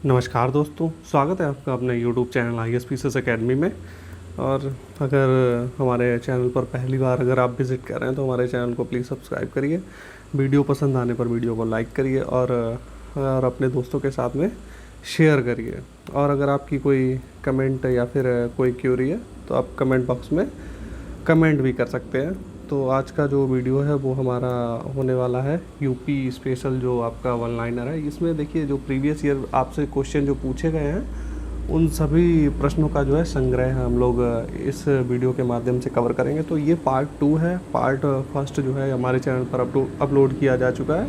नमस्कार दोस्तों, स्वागत है आपका अपने यूट्यूब चैनल ISPCS अकेडमी में। और अगर हमारे चैनल पर पहली बार अगर आप विज़िट कर रहे हैं तो हमारे चैनल को प्लीज़ सब्सक्राइब करिए। वीडियो पसंद आने पर वीडियो को लाइक करिए और अपने दोस्तों के साथ में शेयर करिए। और अगर आपकी कोई कमेंट या फिर कोई क्यूरी है तो आप कमेंट बॉक्स में कमेंट भी कर सकते हैं। तो आज का जो वीडियो है वो हमारा होने वाला है यूपी स्पेशल, जो आपका वन लाइनर है। इसमें देखिए जो प्रीवियस ईयर आपसे क्वेश्चन जो पूछे गए हैं उन सभी प्रश्नों का जो है संग्रह हम लोग इस वीडियो के माध्यम से कवर करेंगे। तो ये पार्ट 2 है। पार्ट फर्स्ट जो है हमारे चैनल पर अपलोड किया जा चुका है।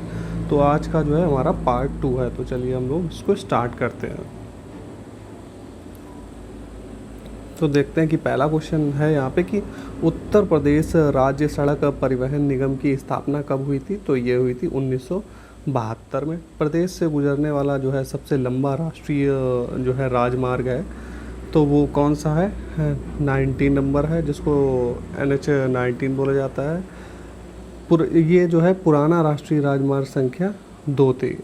तो आज का जो है हमारा पार्ट 2 है। तो चलिए हम लोग इसको स्टार्ट करते हैं। तो देखते हैं कि पहला क्वेश्चन है यहाँ पे कि उत्तर प्रदेश राज्य सड़क परिवहन निगम की स्थापना कब हुई थी। तो ये हुई थी 1972 में। प्रदेश से गुजरने वाला जो है सबसे लंबा राष्ट्रीय जो है राजमार्ग है तो वो कौन सा है 19 नंबर है, जिसको NH-19 बोला जाता है। ये जो है पुराना राष्ट्रीय राजमार्ग संख्या 2 थी।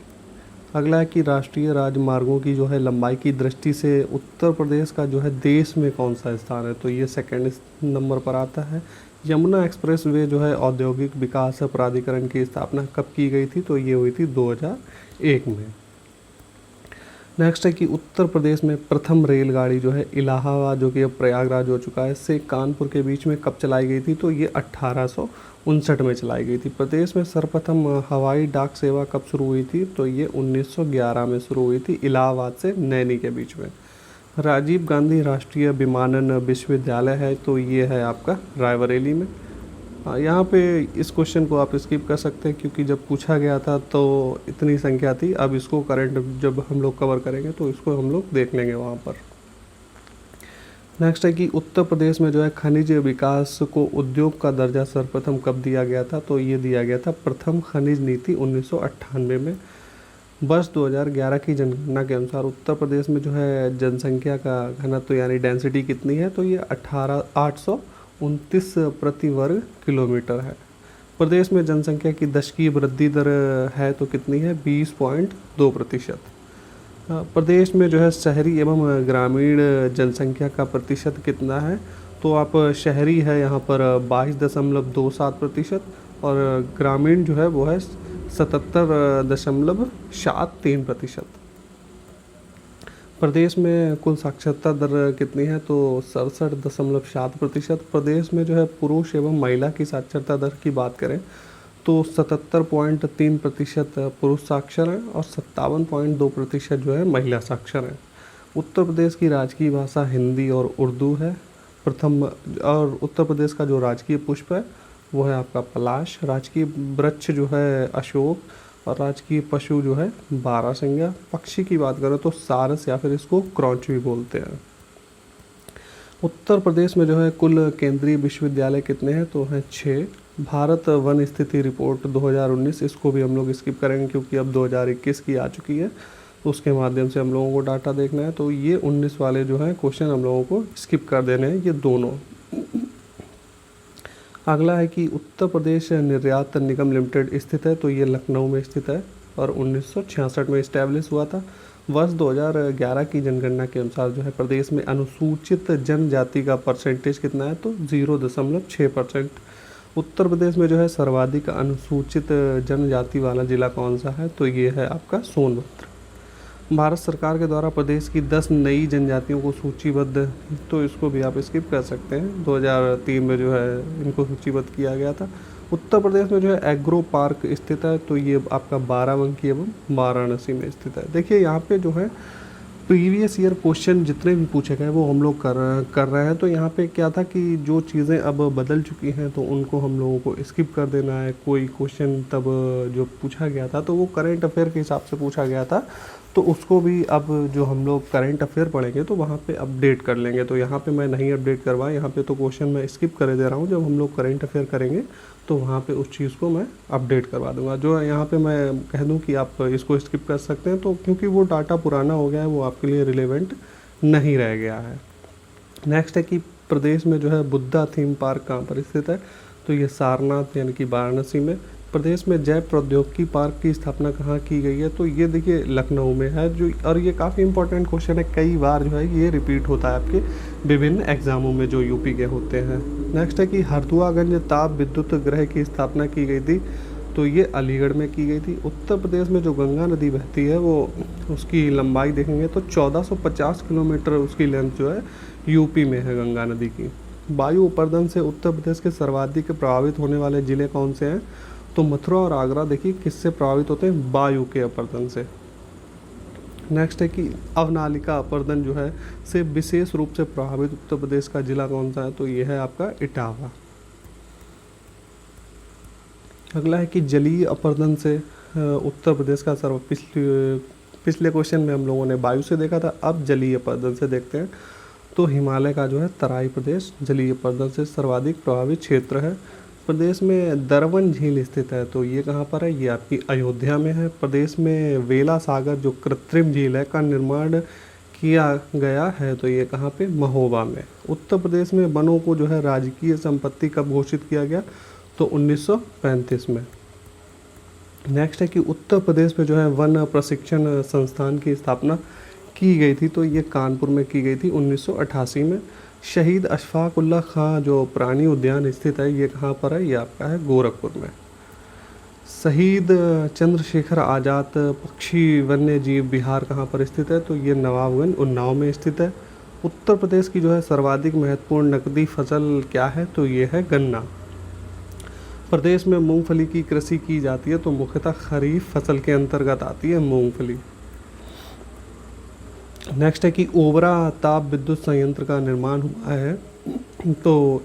अगला है कि राष्ट्रीय राजमार्गों की जो है लंबाई की दृष्टि से उत्तर प्रदेश का जो है देश में कौन सा स्थान है। तो ये सेकंड नंबर पर आता है। यमुना एक्सप्रेस वे जो है औद्योगिक विकास प्राधिकरण की स्थापना कब की गई थी। तो ये हुई थी 2001 में। नेक्स्ट है कि उत्तर प्रदेश में प्रथम रेलगाड़ी जो है इलाहाबाद, जो कि अब प्रयागराज हो चुका है, से कानपुर के बीच में कब चलाई गई थी। तो ये 1859 में चलाई गई थी। प्रदेश में सर्वप्रथम हवाई डाक सेवा कब शुरू हुई थी। तो ये 1911 में शुरू हुई थी, इलाहाबाद से नैनी के बीच में। राजीव गांधी राष्ट्रीय विमानन विश्वविद्यालय है तो ये है आपका रायबरेली में। यहाँ पे इस क्वेश्चन को आप स्किप कर सकते हैं क्योंकि जब पूछा गया था तो इतनी संख्या थी। अब इसको करंट जब हम लोग कवर करेंगे तो इसको हम लोग देख लेंगे वहाँ पर। नेक्स्ट है कि उत्तर प्रदेश में जो है खनिज विकास को उद्योग का दर्जा सर्वप्रथम कब दिया गया था। तो ये दिया गया था प्रथम खनिज नीति 1998 में। वर्ष 2011 की जनगणना के अनुसार उत्तर प्रदेश में जो है जनसंख्या का घनत्व यानी डेंसिटी कितनी है। तो ये 829 प्रति वर्ग किलोमीटर है। प्रदेश में जनसंख्या की दशकीय वृद्धि दर है तो कितनी है 20.2%। प्रदेश में जो है शहरी एवं ग्रामीण जनसंख्या का प्रतिशत कितना है। तो आप शहरी है यहाँ पर 22.27% और ग्रामीण जो है वो है 77.73%। प्रदेश में कुल साक्षरता दर कितनी है। तो 67.7%। प्रदेश में जो है पुरुष एवं महिला की साक्षरता दर की बात करें तो 77.3% पुरुष साक्षर हैं और 57.2% जो है महिला साक्षर हैं। उत्तर प्रदेश की राजकीय भाषा हिंदी और उर्दू है। और उत्तर प्रदेश का जो राजकीय पुष्प है वो है आपका पलाश। राजकीय वृक्ष जो है अशोक और राजकीय पशु जो है बारहसिंगा। पक्षी की बात करें तो सारस या फिर इसको क्रॉच भी बोलते हैं। उत्तर प्रदेश में जो है कुल केंद्रीय विश्वविद्यालय कितने हैं। तो हैं 6। भारत वन स्थिति रिपोर्ट 2019, इसको भी हम लोग स्किप करेंगे क्योंकि अब 2021 की आ चुकी है तो उसके माध्यम से हम लोगों को डाटा देखना है। तो ये 19 वाले जो हैं क्वेश्चन हम लोगों को स्किप कर देने हैं, ये दोनों। अगला है कि उत्तर प्रदेश निर्यात निगम लिमिटेड स्थित है। तो ये लखनऊ में स्थित है और 1966 में इस्टेब्लिश हुआ था। वर्ष 2011 की जनगणना के अनुसार जो है प्रदेश में अनुसूचित जनजाति का परसेंटेज कितना है। तो 0.6%। उत्तर प्रदेश में जो है सर्वाधिक अनुसूचित जनजाति वाला ज़िला कौन सा है। तो ये है आपका सोनभद्र। भारत सरकार के द्वारा प्रदेश की 10 नई जनजातियों को सूचीबद्ध, तो इसको भी आप स्किप कर सकते हैं, 2003 में जो है इनको सूचीबद्ध किया गया था। उत्तर प्रदेश में जो है एग्रो पार्क स्थित है तो ये आपका बाराबंकी एवं वाराणसी में स्थित है। देखिए यहाँ पे जो है प्रीवियस ईयर क्वेश्चन जितने भी पूछे गए वो हम लोग कर रहे हैं। तो यहाँ पे क्या था कि जो चीज़ें अब बदल चुकी हैं तो उनको हम लोगों को स्किप कर देना है। कोई क्वेश्चन तब जो पूछा गया था तो वो करेंट अफेयर के हिसाब से पूछा गया था तो उसको भी अब जो हम लोग करेंट अफेयर पढ़ेंगे तो वहाँ पे अपडेट कर लेंगे। तो यहाँ पे मैं नहीं अपडेट करवाया, यहाँ पे तो क्वेश्चन मैं स्किप कर दे रहा हूँ। जब हम लोग करेंट अफेयर करेंगे तो वहाँ पे उस चीज़ को मैं अपडेट करवा दूँगा। जो यहाँ पे मैं कह दूँ कि आप इसको स्किप कर सकते हैं तो क्योंकि वो डाटा पुराना हो गया है, वो आपके लिए रिलेवेंट नहीं रह गया है। नेक्स्ट है कि प्रदेश में जो है बुद्धा थीम पार्क कहाँ पर स्थित है। तो ये सारनाथ यानी कि वाराणसी में। प्रदेश में जैव प्रौद्योगिकी पार्क की स्थापना कहाँ की गई है, तो ये देखिए लखनऊ में है जो, और ये काफ़ी इंपॉर्टेंट क्वेश्चन है, कई बार जो है ये रिपीट होता है आपके विभिन्न एग्जामों में जो यूपी के होते हैं। नेक्स्ट है कि हरदुआगंज ताप विद्युत गृह की स्थापना की गई थी, तो ये अलीगढ़ में की गई थी। उत्तर प्रदेश में जो गंगा नदी बहती है वो उसकी लंबाई देखेंगे तो 1450 किलोमीटर उसकी लेंथ जो है यूपी में है गंगा नदी की। वायु अपर्दन से उत्तर प्रदेश के सर्वाधिक प्रभावित होने वाले ज़िले कौन से हैं, तो मथुरा और आगरा देखिए किससे प्रभावित होते हैं, वायु के अपर्दन से। नेक्स्ट है कि अवनालिका अपर्दन जो है से विशेष रूप से प्रभावित उत्तर प्रदेश का जिला कौन सा है, तो ये है आपका इटावा। अगला है कि जलीय अपर्दन से उत्तर प्रदेश का सर्व पिछले क्वेश्चन में हम लोगों ने वायु से देखा था, अब जलीय अपर्दन से देखते हैं। तो हिमालय का जो है तराई प्रदेश जलीय अपर्दन से सर्वाधिक प्रभावित क्षेत्र है। प्रदेश में दरवन झील स्थित है, तो ये कहाँ पर है, ये आपकी अयोध्या में है। प्रदेश में वेला सागर जो कृत्रिम झील है का निर्माण किया गया है, तो ये कहाँ पे, महोबा में। उत्तर प्रदेश में वनों को जो है राजकीय संपत्ति कब घोषित किया गया, तो 1935 में। नेक्स्ट है कि उत्तर प्रदेश में जो है वन प्रशिक्षण संस्थान की स्थापना की गई थी, तो ये कानपुर में की गई थी 1988 में। शहीद अशफाक उल्लाह खां जो प्राणी उद्यान स्थित है, ये कहाँ पर है, ये आपका है गोरखपुर में। शहीद चंद्रशेखर आज़ाद पक्षी वन्य जीव विहार कहाँ पर स्थित है, तो ये नवाबगंज उन्नाव में स्थित है। उत्तर प्रदेश की जो है सर्वाधिक महत्वपूर्ण नकदी फसल क्या है, तो ये है गन्ना। प्रदेश में मूंगफली की कृषि की जाती है, तो मुख्यतः खरीफ फसल के अंतर्गत आती है मूंगफली। नेक्स्ट है कि ओबरा ताप विद्युत संयंत्र का निर्माण हुआ है, तो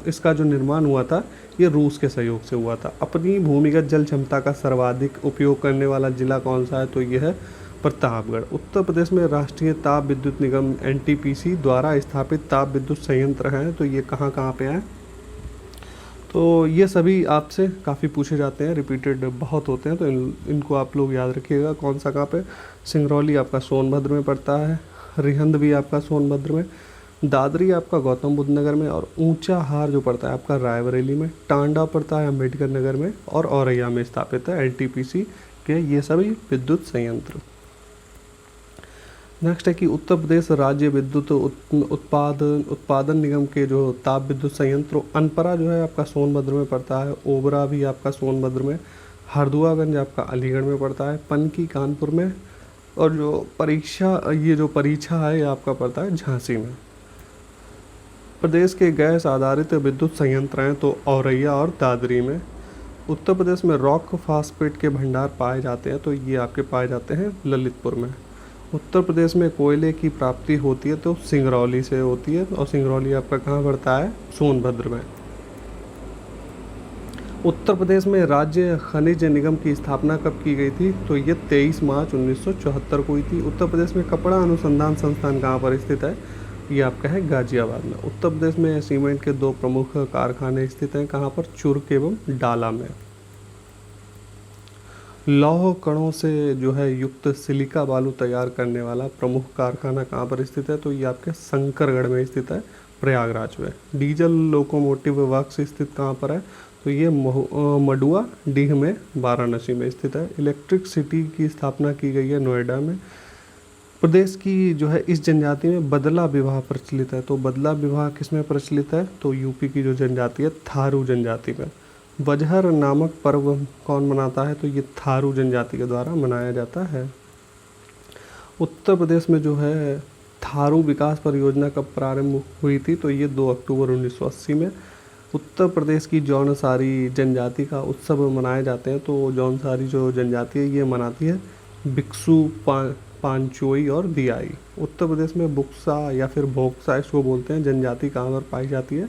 इसका जो निर्माण हुआ था ये रूस के सहयोग से हुआ था। अपनी भूमिगत जल क्षमता का सर्वाधिक उपयोग करने वाला जिला कौन सा है, तो ये है प्रतापगढ़। उत्तर प्रदेश में राष्ट्रीय ताप विद्युत निगम एनटीपीसी द्वारा स्थापित ताप विद्युत संयंत्र हैं, तो ये कहाँ कहाँ पे हैं, तो ये सभी आपसे काफ़ी पूछे जाते हैं, रिपीटेड बहुत होते हैं, तो इनको आप लोग याद रखिएगा। कौन सा कहाँ पे, सिंगरौली आपका सोनभद्र में पड़ता है, रिहंद भी आपका सोनभद्र में, दादरी आपका गौतम बुद्ध नगर में, और ऊंचा हार जो पड़ता है आपका रायबरेली में, टांडा पड़ता है अम्बेडकर नगर में, और औरैया में स्थापित है एनटीपीसी के ये सभी विद्युत संयंत्र। नेक्स्ट है कि उत्तर प्रदेश राज्य विद्युत उत्पादन निगम के जो ताप विद्युत संयंत्र, अनपरा जो है आपका सोनभद्र में पड़ता है, ओबरा भी आपका सोनभद्र में, हरदुआगंज आपका अलीगढ़ में पड़ता है, पनकी कानपुर में, और जो परीक्षा है ये आपका पड़ता है झांसी में। प्रदेश के गैस आधारित विद्युत संयंत्र हैं, तो औरैया और दादरी में। उत्तर प्रदेश में रॉक फास्फेट के भंडार पाए जाते हैं, तो ये आपके पाए जाते हैं ललितपुर में। उत्तर प्रदेश में कोयले की प्राप्ति होती है, तो सिंगरौली से होती है, और सिंगरौली आपका कहाँ पड़ता है, सोनभद्र में। उत्तर प्रदेश में राज्य खनिज निगम की स्थापना कब की गई थी, तो ये 23 मार्च 1974 को हुई थी। उत्तर प्रदेश में कपड़ा अनुसंधान संस्थान कहाँ पर स्थित है, ये आपका है गाजियाबाद में। उत्तर प्रदेश में सीमेंट के 2 प्रमुख कारखाने स्थित हैं, कहाँ पर, चुर्क एवं डाला में। लौह कणों से जो है युक्त सिलिका बालू तैयार करने वाला प्रमुख कारखाना कहाँ पर स्थित है, तो ये आपके शंकरगढ़ में स्थित है, प्रयागराज में। डीजल लोकोमोटिव वर्क्स स्थित कहाँ पर है, तो ये मडुआ डीह में, वाराणसी में स्थित है। इलेक्ट्रिक सिटी की स्थापना की गई है नोएडा में। प्रदेश की जो है इस जनजाति में बदला विवाह प्रचलित है, तो बदला विवाह किसमें प्रचलित है, तो यूपी की जो जनजाति है थारू जनजाति में। वजहर नामक पर्व कौन मनाता है, तो ये थारू जनजाति के द्वारा मनाया जाता है। उत्तर प्रदेश में जो है थारू विकास परियोजना कब प्रारंभ हुई थी, तो ये 2 अक्टूबर 1980 में। उत्तर प्रदेश की जौनसारी जनजाति का उत्सव मनाए जाते हैं, तो जौनसारी जो जनजाति है ये मनाती है भिक्षु पांचोई और दियाई। उत्तर प्रदेश में बुक्सा या फिर भोक्सा इसको बोलते हैं जनजाति कहाँ पर पाई जाती है,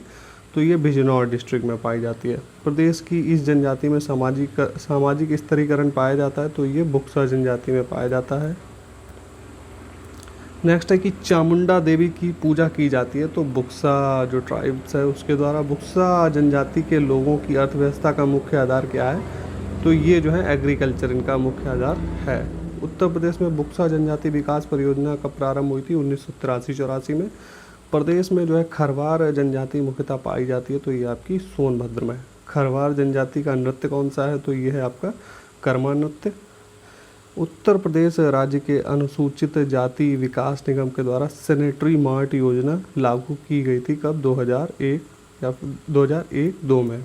तो ये बिजनौर डिस्ट्रिक्ट में पाई जाती है। प्रदेश की इस जनजाति में सामाजिक स्तरीकरण पाया जाता है, तो ये बुक्सा जनजाति में पाया जाता है। नेक्स्ट है कि चामुंडा देवी की पूजा की जाती है, तो बुक्सा जो ट्राइब्स है उसके द्वारा। बुक्सा जनजाति के लोगों की अर्थव्यवस्था का मुख्य आधार क्या है, तो ये जो है एग्रीकल्चर इनका मुख्य आधार है। उत्तर प्रदेश में बुक्सा जनजाति विकास परियोजना कब प्रारंभ हुई थी, 1983-84 में। प्रदेश में जो है खरवार जनजाति मुख्यतः पाई जाती है, तो ये आपकी सोनभद्र में। खरवार जनजाति का नृत्य कौन सा है, तो ये है आपका कर्मा नृत्य। उत्तर प्रदेश राज्य के अनुसूचित जाति विकास निगम के द्वारा सैनिटरी मार्ट योजना लागू की गई थी कब, 2001 या फिर 2001-2 में।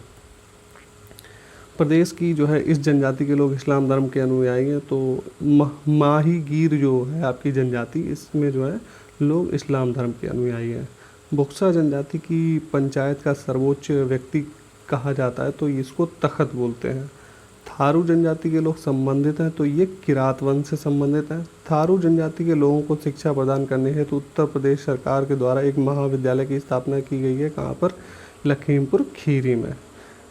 प्रदेश की जो है इस जनजाति के लोग इस्लाम धर्म के अनुयायी हैं, तो माही गीर जो है आपकी जनजाति, इसमें जो है लोग इस्लाम धर्म के अनुयायी हैं। बुक्सा जनजाति की पंचायत का सर्वोच्च व्यक्ति कहा जाता है, तो इसको तखत बोलते हैं। थारू जनजाति के लोग संबंधित हैं, तो ये किरात वंश से संबंधित हैं। थारू जनजाति के लोगों को शिक्षा प्रदान करने हेतु तो उत्तर प्रदेश सरकार के द्वारा एक महाविद्यालय की स्थापना की गई है। कहाँ पर, लखीमपुर खीरी में।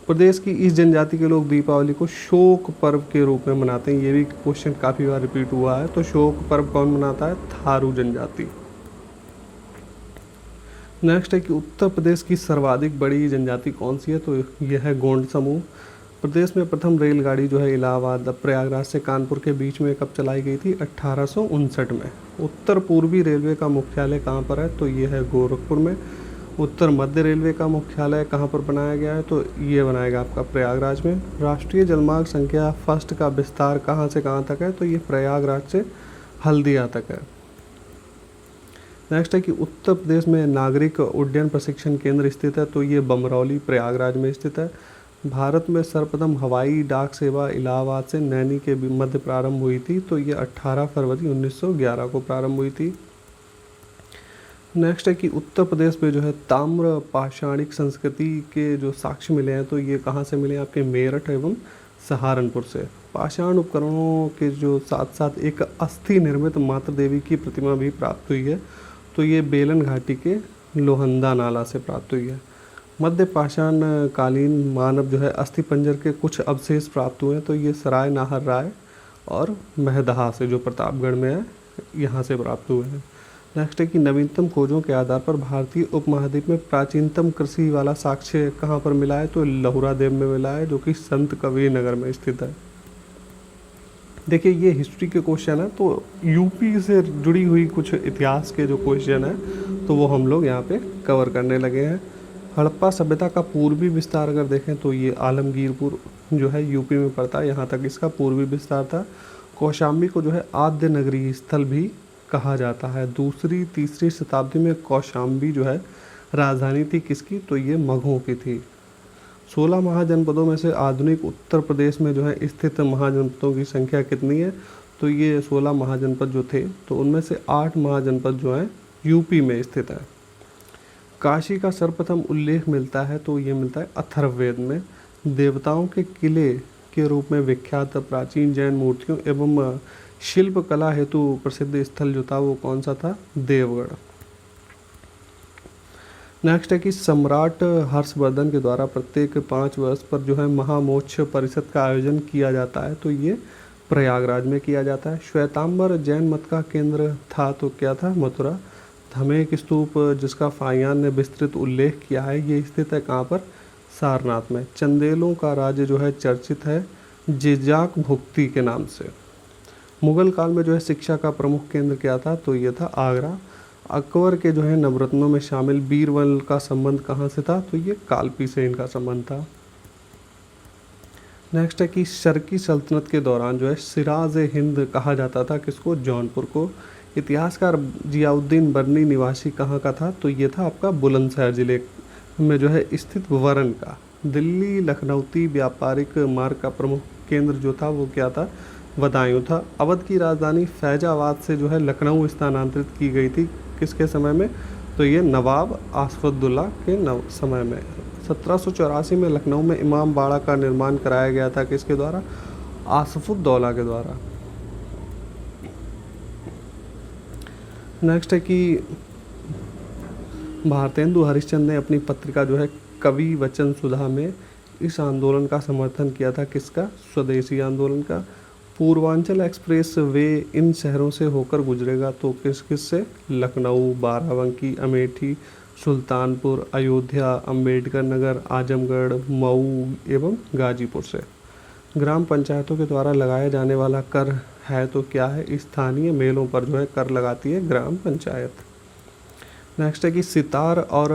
प्रदेश की इस जनजाति के लोग दीपावली को शोक पर्व के रूप में मनाते हैं। ये भी क्वेश्चन काफ़ी बार रिपीट हुआ है। तो शोक पर्व कौन मनाता है, थारू जनजाति। नेक्स्ट है कि उत्तर प्रदेश की सर्वाधिक बड़ी जनजाति कौन सी है, तो यह है गोंड समूह। प्रदेश में प्रथम रेलगाड़ी जो है इलाहाबाद प्रयागराज से कानपुर के बीच में कब चलाई गई थी, 1859 में। उत्तर पूर्वी रेलवे का मुख्यालय कहाँ पर है, तो ये है गोरखपुर में। उत्तर मध्य रेलवे का मुख्यालय कहाँ पर बनाया गया है, तो ये बनाएगा आपका प्रयागराज में। राष्ट्रीय जलमार्ग संख्या फर्स्ट का विस्तार कहाँ से कहाँ तक है, तो ये प्रयागराज से हल्दिया तक है। नेक्स्ट है कि उत्तर प्रदेश में नागरिक उड्डयन प्रशिक्षण केंद्र स्थित है, तो ये बमरौली प्रयागराज में स्थित है। भारत में सर्वप्रथम हवाई डाक सेवा इलाहाबाद से नैनी के मध्य प्रारंभ हुई थी, तो ये 18 फरवरी 1911 को प्रारंभ हुई थी। नेक्स्ट है कि उत्तर प्रदेश में जो है ताम्र पाषाणिक संस्कृति के जो साक्ष्य मिले हैं, तो ये कहाँ से मिले हैं, आपके मेरठ एवं सहारनपुर से। पाषाण उपकरणों के जो साथ साथ एक अस्थि निर्मित मातृ देवी की प्रतिमा भी प्राप्त हुई है, तो ये बेलन घाटी के लोहंदा नाला से प्राप्त हुई है। मध्य पाषाण कालीन मानव जो है अस्थि पंजर के कुछ अवशेष प्राप्त हुए हैं, तो ये सराय नाहर राय और महदहा से जो प्रतापगढ़ में है, यहाँ से प्राप्त हुए हैं। नेक्स्ट है कि नवीनतम खोजों के आधार पर भारतीय उपमहाद्वीप में प्राचीनतम कृषि वाला साक्ष्य कहाँ पर मिला है, तो लहुरा देव में मिला है, जो कि संत कबीर नगर में स्थित है। देखिए ये हिस्ट्री के क्वेश्चन है, तो यूपी से जुड़ी हुई कुछ इतिहास के जो क्वेश्चन है, तो वो हम लोग यहाँ पे कवर करने लगे हैं। हड़प्पा सभ्यता का पूर्वी विस्तार अगर देखें, तो ये आलमगीरपुर जो है यूपी में पड़ता है, यहाँ तक इसका पूर्वी विस्तार था। कौशाम्बी को जो है आद्य नगरीय स्थल भी कहा जाता है। दूसरी तीसरी शताब्दी में कौशाम्बी जो है राजधानी थी किसकी, तो ये मगहों की थी। 16 महाजनपदों में से आधुनिक उत्तर प्रदेश में जो है स्थित महाजनपदों की संख्या कितनी है, तो ये 16 महाजनपद जो थे, तो उनमें से 8 महाजनपद जो हैं यूपी में स्थित है। काशी का सर्वप्रथम उल्लेख मिलता है, तो ये मिलता है अथर्ववेद में। देवताओं के किले के रूप में विख्यात प्राचीन जैन मूर्तियों एवं शिल्प कला हेतु प्रसिद्ध स्थल जो था वो कौन सा था, देवगढ़। नेक्स्ट है कि सम्राट हर्षवर्धन के द्वारा प्रत्येक 5 वर्ष पर जो है महामोक्ष परिषद का आयोजन किया जाता है, तो ये प्रयागराज में किया जाता है। श्वेतांबर जैन मत का केंद्र था, तो क्या था, मथुरा। धमेक स्तूप जिसका फाहियान ने विस्तृत उल्लेख किया है, ये स्थित है कहाँ पर, सारनाथ में। चंदेलों का राज्य जो है चर्चित है जिजाक भुक्ति के नाम से। मुगल काल में जो है शिक्षा का प्रमुख केंद्र क्या था, तो ये था आगरा। अकबर के जो है नवरत्नों में शामिल बीरबल का संबंध कहाँ से था, तो ये कालपी से इनका संबंध था। नेक्स्ट है कि शर्की सल्तनत के दौरान जो है सिराज हिंद कहा जाता था किसको, जौनपुर को। इतिहासकार जियाउद्दीन बर्नी निवासी कहाँ का था, तो ये था आपका बुलंदशहर जिले में जो है स्थित वरन का। दिल्ली लखनऊती व्यापारिक मार्ग का प्रमुख केंद्र जो था वो क्या था, बदायूं था। अवध की राजधानी फैजाबाद से जो है लखनऊ स्थानांतरित की गई थी किसके समय में, तो ये नवाब आसफुद्दौला के समय में। 1784 में लखनऊ में इमाम बाड़ा का निर्माण कराया गया था किसके द्वारा, आसफुद्दौला के द्वारा। नेक्स्ट है कि भारतेंदु हरिश्चंद्र ने अपनी पत्रिका जो है कवि वचन सुधा में इस आंदोलन का समर्थन किया था किसका, स्वदेशी आंदोलन का। पूर्वांचल एक्सप्रेस वे इन शहरों से होकर गुजरेगा, तो किस किस से, लखनऊ, बाराबंकी, अमेठी, सुल्तानपुर, अयोध्या, अंबेडकर नगर, आजमगढ़, मऊ एवं गाजीपुर से। ग्राम पंचायतों के द्वारा लगाया जाने वाला कर है, तो क्या है, स्थानीय मेलों पर जो है कर लगाती है ग्राम पंचायत। नेक्स्ट है कि सितार और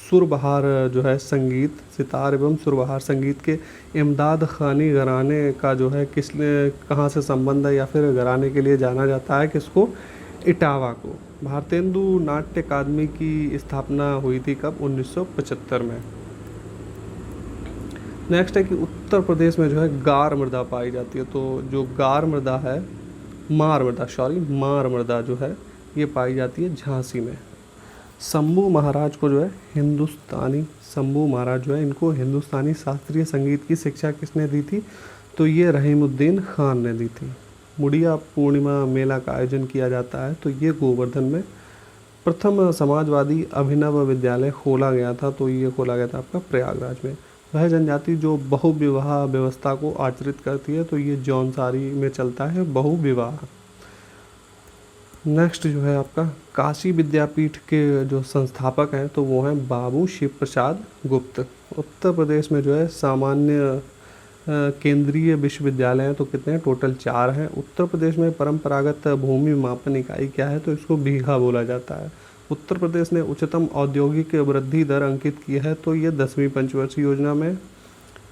सुरबहार जो है संगीत, सितार एवं सुरबहार संगीत के इमदाद खानी घराने का जो है किसने कहाँ से संबंध है या फिर घराने के लिए जाना जाता है किसको? इटावा को। भारतेंदु नाट्य अकादमी की स्थापना हुई थी कब? 1975 में। नेक्स्ट है कि उत्तर प्रदेश में जो है गार मृदा पाई जाती है। तो जो गार मृदा है, मार मृदा जो है ये पाई जाती है झांसी में। शंभू महाराज को जो है इनको हिंदुस्तानी शास्त्रीय संगीत की शिक्षा किसने दी थी? तो ये रहीमुद्दीन खान ने दी थी। मुड़िया पूर्णिमा मेला का आयोजन किया जाता है तो ये गोवर्धन में। प्रथम समाजवादी अभिनव विद्यालय खोला गया था तो ये खोला गया था आपका प्रयागराज में। वह जनजाति जो बहुविवाह व्यवस्था को आचरित करती है तो ये जौनसारी में चलता है बहुविवाह। नेक्स्ट जो है आपका काशी विद्यापीठ के जो संस्थापक हैं तो वो हैं बाबू शिव प्रसाद गुप्त। उत्तर प्रदेश में जो है सामान्य केंद्रीय विश्वविद्यालय हैं तो कितने हैं? टोटल 4 हैं। उत्तर प्रदेश में परंपरागत भूमि मापन इकाई क्या है? तो इसको बीघा बोला जाता है। उत्तर प्रदेश ने उच्चतम औद्योगिक वृद्धि दर अंकित की है तो ये 10वीं पंचवर्षीय योजना में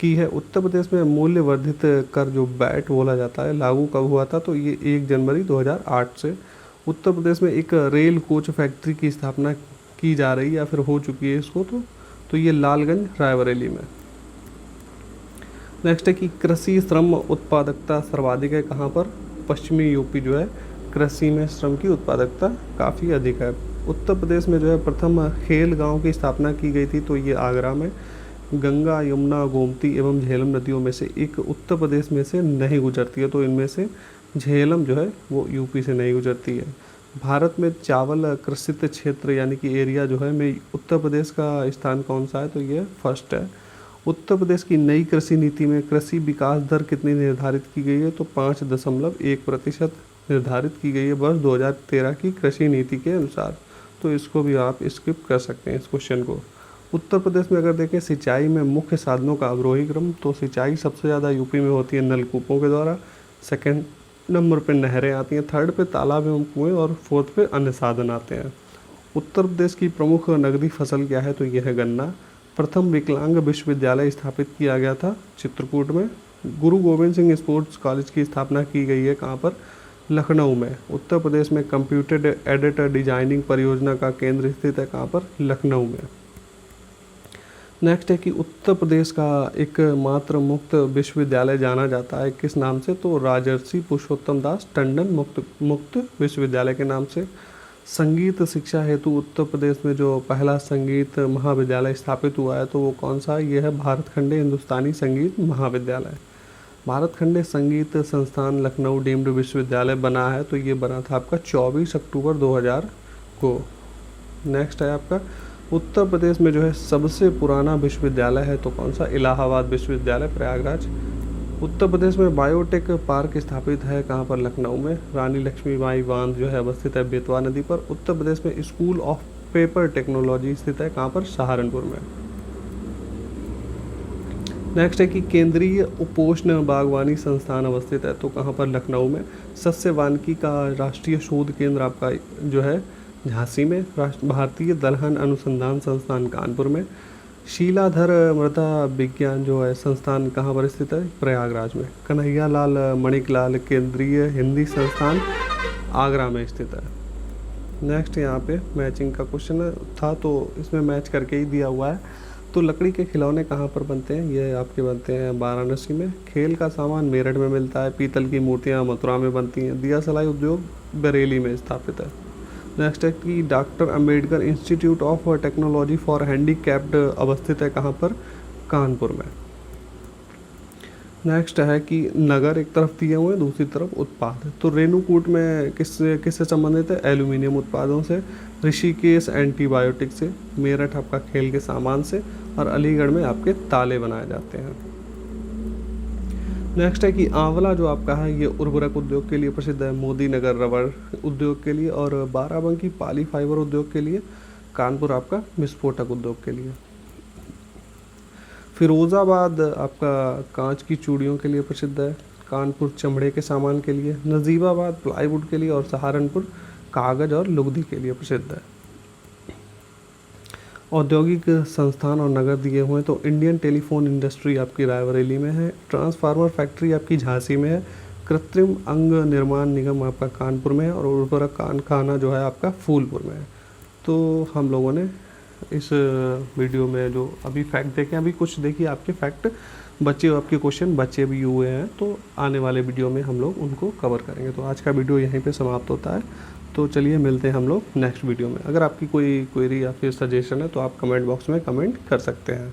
की है। उत्तर प्रदेश में मूल्य वर्धित कर जो वैट बोला जाता है लागू कब हुआ था? तो ये 1 जनवरी 2008 से। उत्तर प्रदेश में एक रेल कोच फैक्ट्री की स्थापना की जा रही है या फिर हो चुकी है इसको तो ये लालगंज रायबरेली में। नेक्स्ट है कि कृषि श्रम उत्पादकता सर्वाधिक है कहाँ पर? पश्चिमी यूपी जो है कृषि में श्रम की उत्पादकता काफ़ी अधिक है। उत्तर प्रदेश में जो है प्रथम खेल गांव की स्थापना की गई थी तो ये आगरा में। गंगा, यमुना, गोमती एवं झेलम नदियों में से एक उत्तर प्रदेश में से नहीं गुजरती है तो इनमें से झेलम जो है वो यूपी से नहीं गुजरती है। भारत में चावल कृषित क्षेत्र यानी कि एरिया जो है में उत्तर प्रदेश का स्थान कौन सा है? तो ये फर्स्ट है। उत्तर प्रदेश की नई कृषि नीति में कृषि विकास दर कितनी निर्धारित की गई है? तो 5.1% निर्धारित की गई है वर्ष 2013 की कृषि नीति के अनुसार। तो इसको भी आप स्किप कर सकते हैं इस क्वेश्चन को। उत्तर प्रदेश में अगर देखें सिंचाई में मुख्य साधनों का अवरोही क्रम तो सिंचाई सबसे ज़्यादा यूपी में होती है नलकूपों के द्वारा। सेकंड नंबर पे नहरें आती हैं, थर्ड पे तालाब एवं कुएँ और फोर्थ पे अन्य साधन आते हैं। उत्तर प्रदेश की प्रमुख नगदी फसल क्या है? तो यह है गन्ना। प्रथम विकलांग विश्वविद्यालय स्थापित किया गया था चित्रकूट में। गुरु गोविंद सिंह स्पोर्ट्स कॉलेज की स्थापना की गई है कहाँ पर? लखनऊ में। उत्तर प्रदेश में कंप्यूटर एडिटर डिजाइनिंग परियोजना का केंद्र स्थित है कहाँ पर? लखनऊ में। नेक्स्ट है कि उत्तर प्रदेश का एकमात्र मुक्त विश्वविद्यालय जाना जाता है किस नाम से? तो राजर्षि पुरुषोत्तम दास टंडन मुक्त विश्वविद्यालय के नाम से। संगीत शिक्षा हेतु उत्तर प्रदेश में जो पहला संगीत महाविद्यालय स्थापित हुआ है तो वो कौन सा है? ये है भारतखंडे हिंदुस्तानी संगीत महाविद्यालय। भारतखंडे संगीत संस्थान लखनऊ डीम्ड विश्वविद्यालय बना है तो ये बना था आपका 24 अक्टूबर 2000 को। नेक्स्ट है आपका उत्तर प्रदेश में जो है सबसे पुराना विश्वविद्यालय है तो कौन सा? इलाहाबाद विश्वविद्यालय प्रयागराज। उत्तर प्रदेश में बायोटेक पार्क स्थापित है कहाँ पर? लखनऊ में। रानी लक्ष्मीबाई बांध जो है अवस्थित है बेतवा नदी पर। उत्तर प्रदेश में स्कूल ऑफ पेपर टेक्नोलॉजी स्थित है कहाँ पर? सहारनपुर में। नेक्स्ट है कि केंद्रीय उपोष्ण बागवानी संस्थान अवस्थित है तो कहाँ पर? लखनऊ में। सस्य वानिकी का राष्ट्रीय शोध केंद्र आपका जो है झांसी में। भारतीय दलहन अनुसंधान संस्थान कानपुर में। शीलाधर मृदा विज्ञान जो है संस्थान कहाँ पर स्थित है? प्रयागराज में। कन्हैया लाल मणिकलाल केंद्रीय हिंदी संस्थान आगरा में स्थित है। नेक्स्ट यहाँ पे मैचिंग का क्वेश्चन था तो इसमें मैच करके ही दिया हुआ है। तो लकड़ी के खिलौने कहाँ पर बनते हैं? ये आपके बनते हैं वाराणसी में। खेल का सामान मेरठ में मिलता है। पीतल की मूर्तियाँ मथुरा में बनती हैं। दिया सलाई उद्योग बरेली में स्थापित है। नेक्स्ट है कि doctor Ambedkar institute of technology for handicapped अवस्थित है कहाँ पर? कानपुर में। नेक्स्ट है कि नगर एक तरफ दिए हुए हैं दूसरी तरफ उत्पाद। तो रेणुकूट में किससे संबंधित है? एल्यूमिनियम उत्पादों से। ऋषिकेश एंटीबायोटिक से। मेरठ आपका खेल के सामान से और अलीगढ़ में आपके ताले बनाए जाते हैं। नेक्स्ट है कि आंवला जो आपका है ये उर्वरक उद्योग के लिए प्रसिद्ध है। मोदी नगर रबर उद्योग के लिए और बाराबंकी पाली फाइबर उद्योग के लिए। कानपुर आपका विस्फोटक उद्योग के लिए। फिरोज़ाबाद आपका कांच की चूड़ियों के लिए प्रसिद्ध है। कानपुर चमड़े के सामान के लिए। नजीबाबाद प्लाईवुड के लिए और सहारनपुर कागज़ और लुगदी के लिए प्रसिद्ध है। औद्योगिक संस्थान और नगर दिए हुए हैं, तो इंडियन टेलीफोन इंडस्ट्री आपकी रायबरेली में है, ट्रांसफार्मर फैक्ट्री आपकी झांसी में है, कृत्रिम अंग निर्माण निगम आपका कानपुर में है और उर्वरक कारखाना जो है आपका फूलपुर में है। तो हम लोगों ने इस वीडियो में जो अभी फैक्ट देखे, अभी कुछ देखिए आपके फैक्ट बच्चे, आपके क्वेश्चन बच्चे भी हुए हैं, तो आने वाले वीडियो में हम लोग उनको कवर करेंगे। तो आज का वीडियो यहीं पे समाप्त होता है। तो चलिए मिलते हैं हम लोग नेक्स्ट वीडियो में। अगर आपकी कोई क्वेरी या फिर सजेशन है तो आप कमेंट बॉक्स में कमेंट कर सकते हैं।